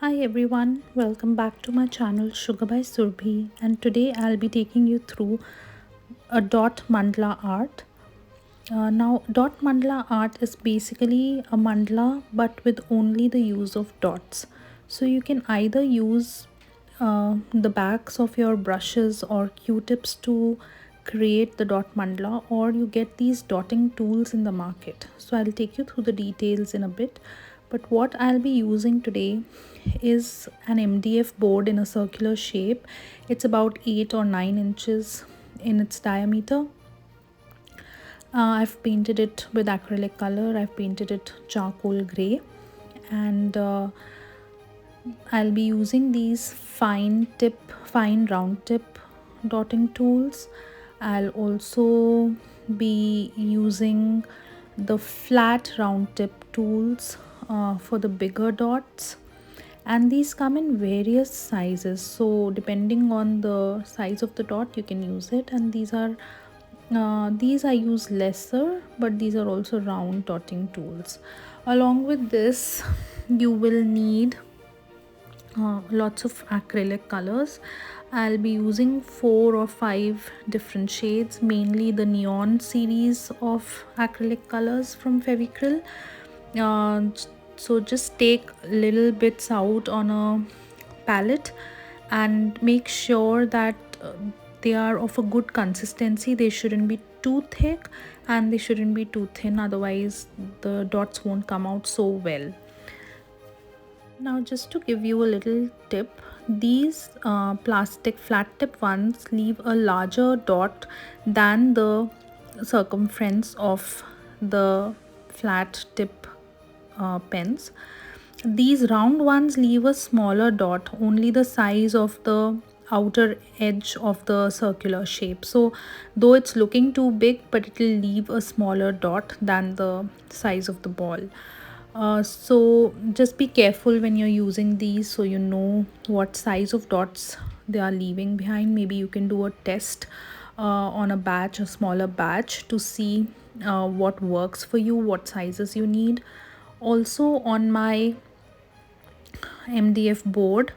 Hi everyone, welcome back to my channel Sugar by Surbhi, and today I'll be taking you through a dot mandala art. Now, dot mandala art is basically a mandala but with only the use of dots. So you can either use the backs of your brushes or q-tips to create the dot mandala, or you get these dotting tools in the market. So I'll take you through the details in a bit, but what I'll be using today is an MDF board in a circular shape. It's about 8 or 9 inches in its diameter. I've painted it with acrylic color. I've painted it charcoal gray, and I'll be using these fine round tip dotting tools. I'll also be using the flat round tip tools for the bigger dots, and these come in various sizes, so depending on the size of the dot you can use it. And these I use lesser, but these are also round dotting tools. Along with this, you will need lots of acrylic colors. I'll be using 4 or 5 different shades, mainly the neon series of acrylic colors from Fevicryl. So just take little bits out on a palette and make sure that they are of a good consistency. They shouldn't be too thick and they shouldn't be too thin, otherwise the dots won't come out so well. Now, just to give you a little tip, these plastic flat tip ones leave a larger dot than the circumference of the flat tip pens. These round ones leave a smaller dot, only the size of the outer edge of the circular shape. So though it's looking too big, but it will leave a smaller dot than the size of the ball. So just be careful when you're using these, so you know what size of dots they are leaving behind. Maybe you can do a test on a smaller batch, to see what works for you, what sizes you need. Also, on my MDF board,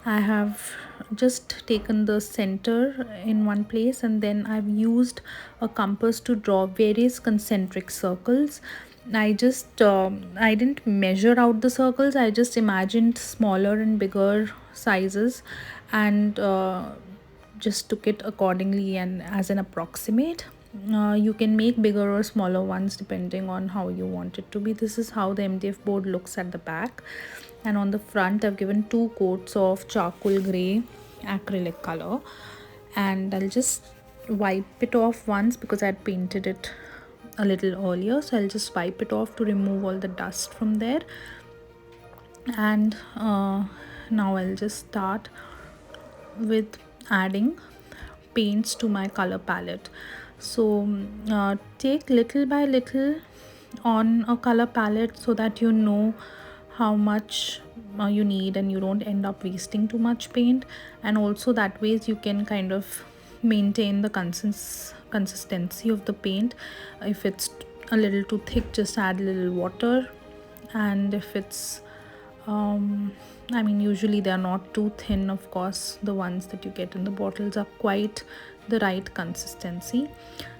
I have just taken the center in one place, and then I've used a compass to draw various concentric circles. I didn't measure out the circles, I just imagined smaller and bigger sizes, and just took it accordingly and as an approximate. You can make bigger or smaller ones depending on how you want it to be. This is how the MDF board looks at the back, and on the front I've given 2 coats of charcoal gray acrylic color, and I'll just wipe it off once because I'd painted it a little earlier. So I'll just wipe it off to remove all the dust from there. And now I'll just start with adding paints to my color palette. So take little by little on a color palette, so that you know how much you need and you don't end up wasting too much paint. And also that ways you can kind of maintain the consistency of the paint. If it's a little too thick, just add a little water, and if it's I mean, usually they are not too thin, of course. The ones that you get in the bottles are quite the right consistency.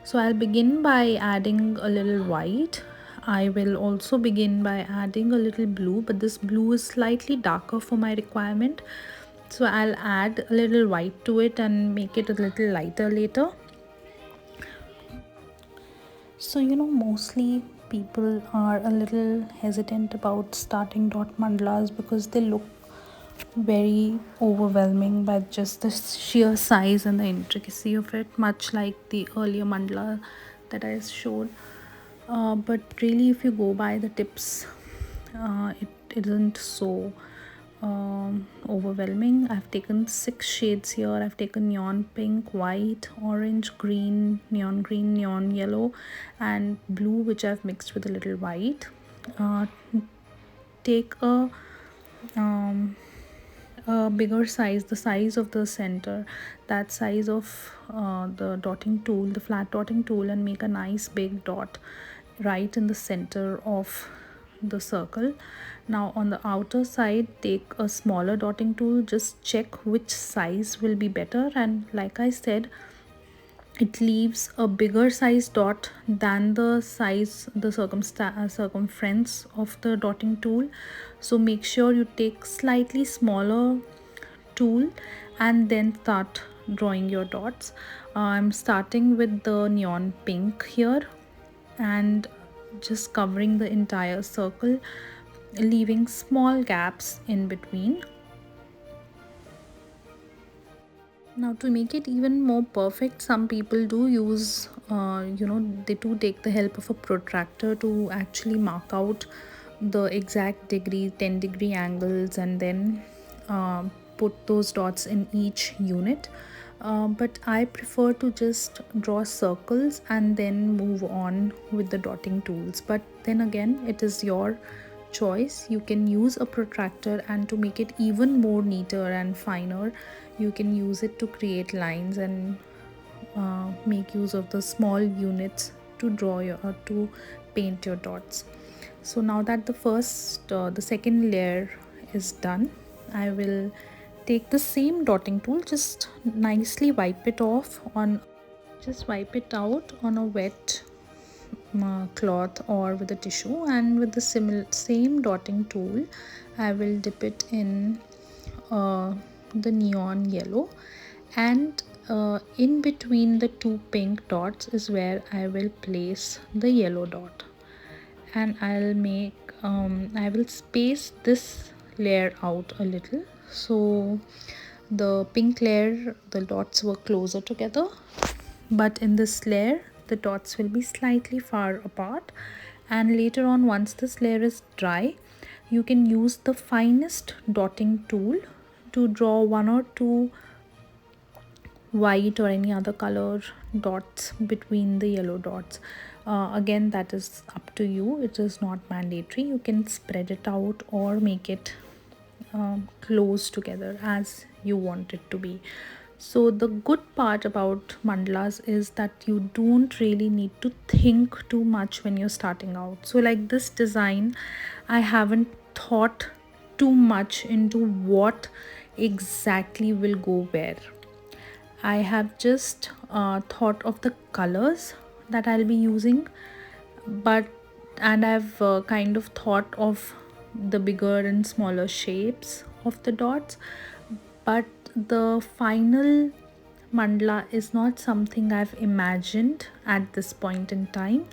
So I'll begin by adding a little white. I will also begin by adding a little blue, but this blue is slightly darker for my requirement, so I'll add a little white to it and make it a little lighter later. So mostly people are a little hesitant about starting dot mandalas because they look very overwhelming by just the sheer size and the intricacy of it, much like the earlier mandala that I showed. But really, if you go by the tips, it isn't so overwhelming. I've taken 6 shades here. I've taken neon pink, white, orange, green, neon yellow, and blue, which I've mixed with a little white. Take a bigger size, the size of the center, that size of the dotting tool, the flat dotting tool, and make a nice big dot right in the center of the circle. Now on the outer side, take a smaller dotting tool, just check which size will be better, and like I said, it leaves a bigger size dot than the size, the circumference of the dotting tool. So make sure you take slightly smaller tool and then start drawing your dots. I'm starting with the neon pink here and just covering the entire circle, leaving small gaps in between. Now to make it even more perfect, some people do use, they do take the help of a protractor to actually mark out the exact degree, 10-degree angles, and then put those dots in each unit. But I prefer to just draw circles and then move on with the dotting tools. But then again, it is your choice. You can use a protractor, and to make it even more neater and finer, you can use it to create lines and make use of the small units to draw your to paint your dots. So now that the second layer is done, I will take the same dotting tool, just nicely wipe it off on, just wipe it out on a wet cloth or with a tissue, and with the same dotting tool I will dip it in the neon yellow, and in between the two pink dots is where I will place the yellow dot, and I will space this layer out a little, so the pink layer, the dots were closer together, but in this layer the dots will be slightly far apart. And later on, once this layer is dry, you can use the finest dotting tool to draw one or two white or any other color dots between the yellow dots. Again, that is up to you, it is not mandatory. You can spread it out or make it close together as you want it to be. So the good part about mandalas is that you don't really need to think too much when you're starting out. So like this design, I haven't thought too much into what exactly will go where. I have just thought of the colors that I'll be using, and I've kind of thought of the bigger and smaller shapes of the dots, but the final mandala is not something I've imagined at this point in time.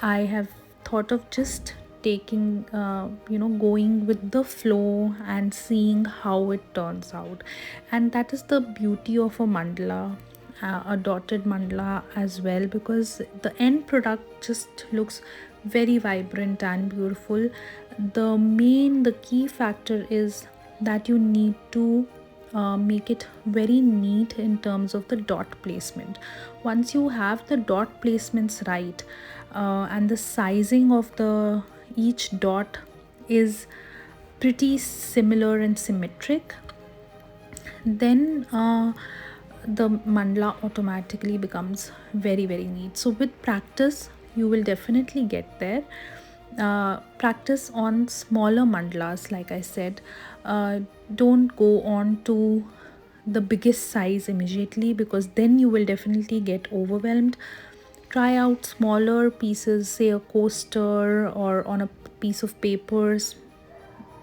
I have thought of just taking going with the flow and seeing how it turns out, and that is the beauty of a mandala, a dotted mandala as well, because the end product just looks very vibrant and beautiful. The key factor is that you need to make it very neat in terms of the dot placement. Once you have the dot placements right, and the sizing of the each dot is pretty similar and symmetric, then the mandala automatically becomes very neat. So with practice you will definitely get there. Practice on smaller mandalas, like I said. Don't go on to the biggest size immediately, because then you will definitely get overwhelmed. Try out smaller pieces, say a coaster or on a piece of papers.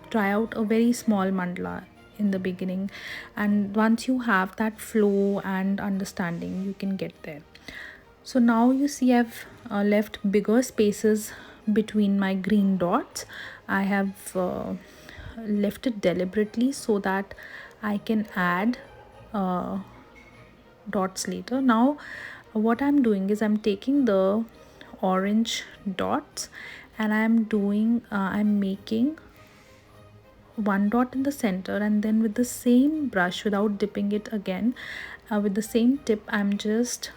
Try out a very small mandala in the beginning, and once you have that flow and understanding, you can get there. So now you see I've left bigger spaces between my green dots. I have left it deliberately so that I can add dots later. Now what I'm doing is I'm taking the orange dots and I'm making one dot in the center, and then with the same brush, without dipping it again, with the same tip, I'm just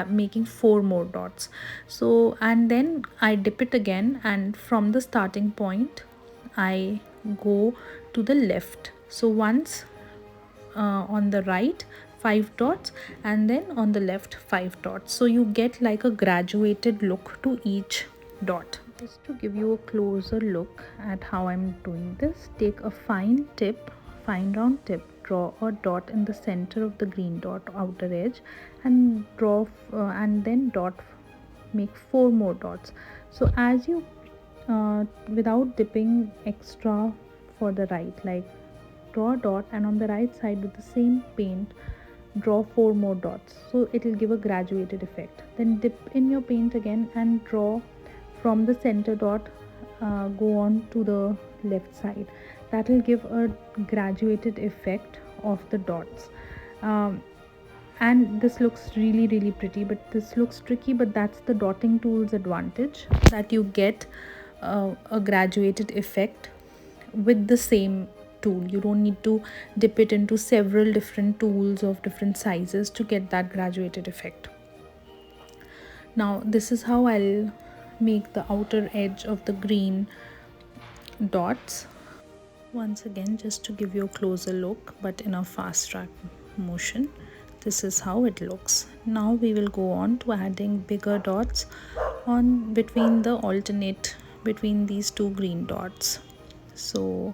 making 4 more dots. So, and then I dip it again, and from the starting point I go to the left. So once on the right 5 dots, and then on the left 5 dots, so you get like a graduated look to each dot. Just to give you a closer look at how I'm doing this, take a fine round tip, draw a dot in the center of the green dot outer edge, and and then make 4 more dots. So as you without dipping extra for the right, like draw a dot and on the right side with the same paint draw 4 more dots, so it will give a graduated effect. Then dip in your paint again and draw from the center dot, go on to the left side. That will give a graduated effect of the dots. And this looks really pretty, but this looks tricky, but that's the dotting tool's advantage, that you get a graduated effect with the same tool. You don't need to dip it into several different tools of different sizes to get that graduated effect. Now this is how I'll make the outer edge of the green dots. Once again, just to give you a closer look but in a fast track motion, this is how it looks. Now we will go on to adding bigger dots on between these two green dots. So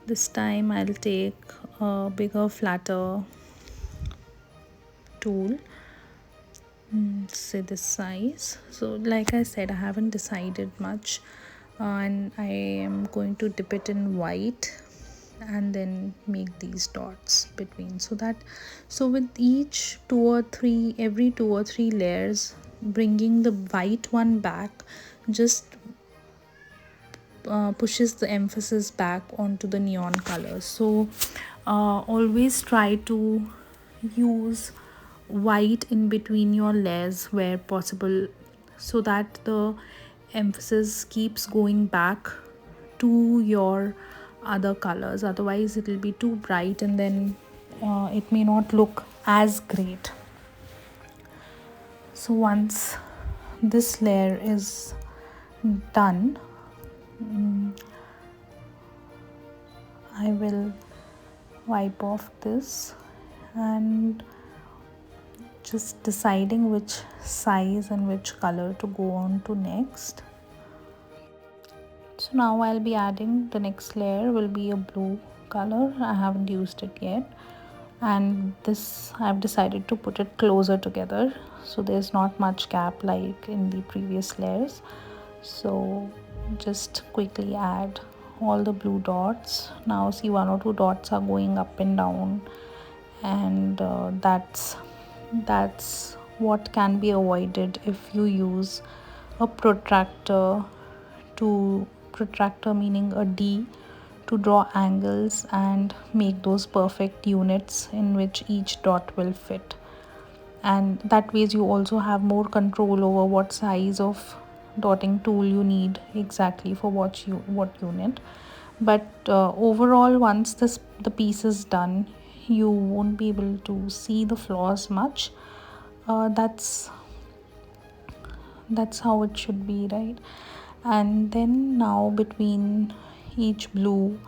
this time I'll take a bigger, flatter tool, say this size. So like I said, I haven't decided much, and I am going to dip it in white and then make these dots between, so with every 2 or 3 layers, bringing the white one back just pushes the emphasis back onto the neon colors. So always try to use white in between your layers where possible, so that the emphasis keeps going back to your other colors. Otherwise it will be too bright and then it may not look as great. So once this layer is done, I will wipe off this and just deciding which size and which color to go on to next. So now I'll be adding the next layer, will be a blue color. I haven't used it yet, and this I've decided to put it closer together so there's not much gap like in the previous layers. So just quickly add all the blue dots. Now see, 1 or 2 dots are going up and down, and that's what can be avoided if you use a protractor meaning a D, to draw angles and make those perfect units in which each dot will fit. And that ways you also have more control over what size of dotting tool you need exactly for what unit. But overall, once the piece is done, you won't be able to see the flaws much. That's how it should be, right? And then now between each blue,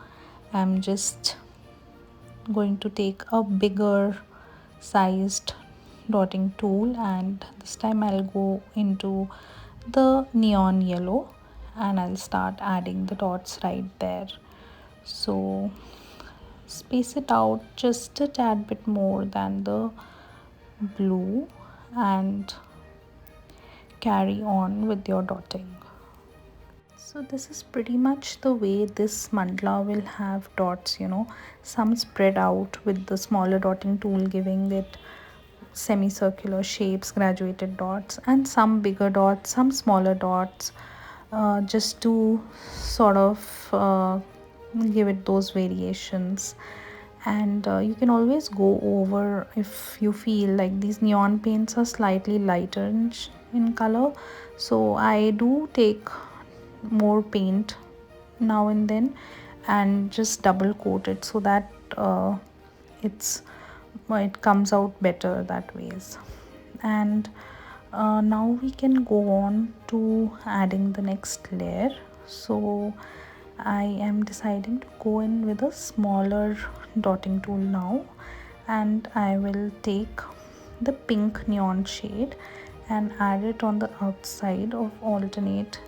I'm just going to take a bigger sized dotting tool, and this time I'll go into the neon yellow and I'll start adding the dots right there. So space it out just a tad bit more than the blue and carry on with your dotting. So this is pretty much the way this mandala will have dots, some spread out with the smaller dotting tool giving it semicircular shapes, graduated dots, and some bigger dots, some smaller dots, just to sort of give it those variations. And you can always go over if you feel like these neon paints are slightly lighter in color. So I do take more paint now and then and just double coat it so that it comes out better that ways. And now we can go on to adding the next layer. So I am deciding to go in with a smaller dotting tool now, and I will take the pink neon shade and add it on the outside of alternate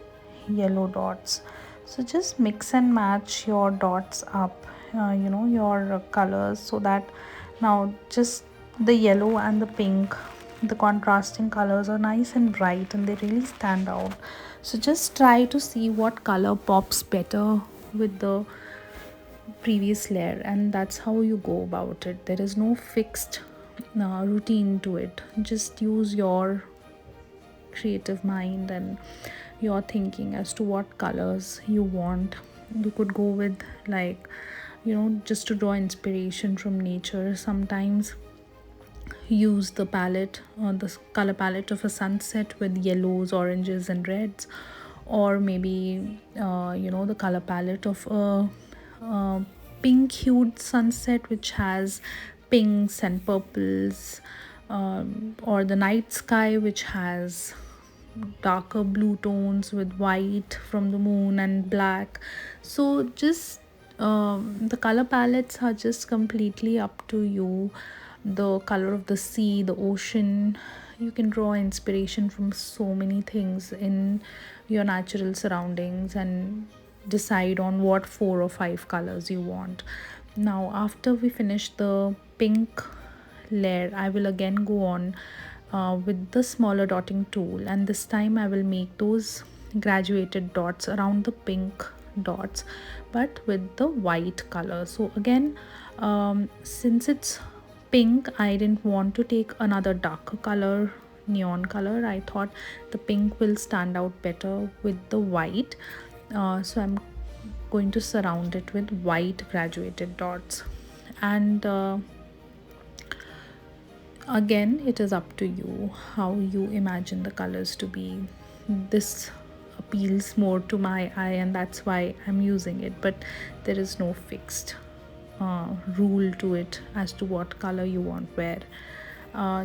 yellow dots. So just mix and match your dots up, your colors, so that now just the yellow and the pink, the contrasting colors are nice and bright and they really stand out. So just try to see what color pops better with the previous layer, and that's how you go about it. There is no fixed routine to it. Just use your creative mind and your thinking as to what colors you want. You could go with, like, just to draw inspiration from nature. Sometimes use the palette or the color palette of a sunset with yellows, oranges and reds, or maybe the color palette of a pink hued sunset which has pinks and purples, or the night sky which has darker blue tones with white from the moon and black. So just the color palettes are just completely up to you. The color of the sea, the ocean, you can draw inspiration from so many things in your natural surroundings and decide on what 4 or 5 colors you want. Now after we finish the pink layer, I will again go on with the smaller dotting tool, and this time I will make those graduated dots around the pink dots but with the white color. So again, since it's pink, I didn't want to take another darker color, neon color. I thought the pink will stand out better with the white, so I'm going to surround it with white graduated dots. And again, it is up to you how you imagine the colors to be. This appeals more to my eye, and that's why I'm using it, but there is no fixed rule to it as to what color you want where.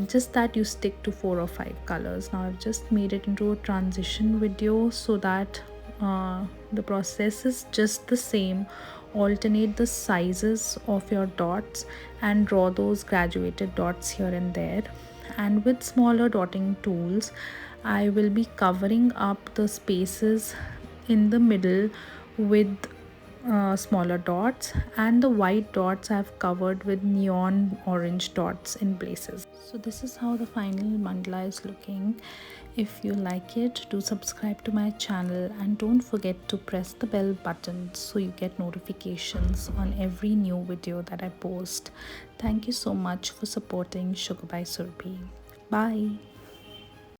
Just that you stick to 4 or 5 colors. Now I've just made it into a transition video so that the process is just the same. Alternate the sizes of your dots and draw those graduated dots here and there. And with smaller dotting tools, I will be covering up the spaces in the middle with smaller dots, and the white dots I've covered with neon orange dots in places. So this is how the final mandala is looking. If you like it, do subscribe to my channel and don't forget to press the bell button so you get notifications on every new video that I post. Thank you so much for supporting Sugar by Surbi. Bye.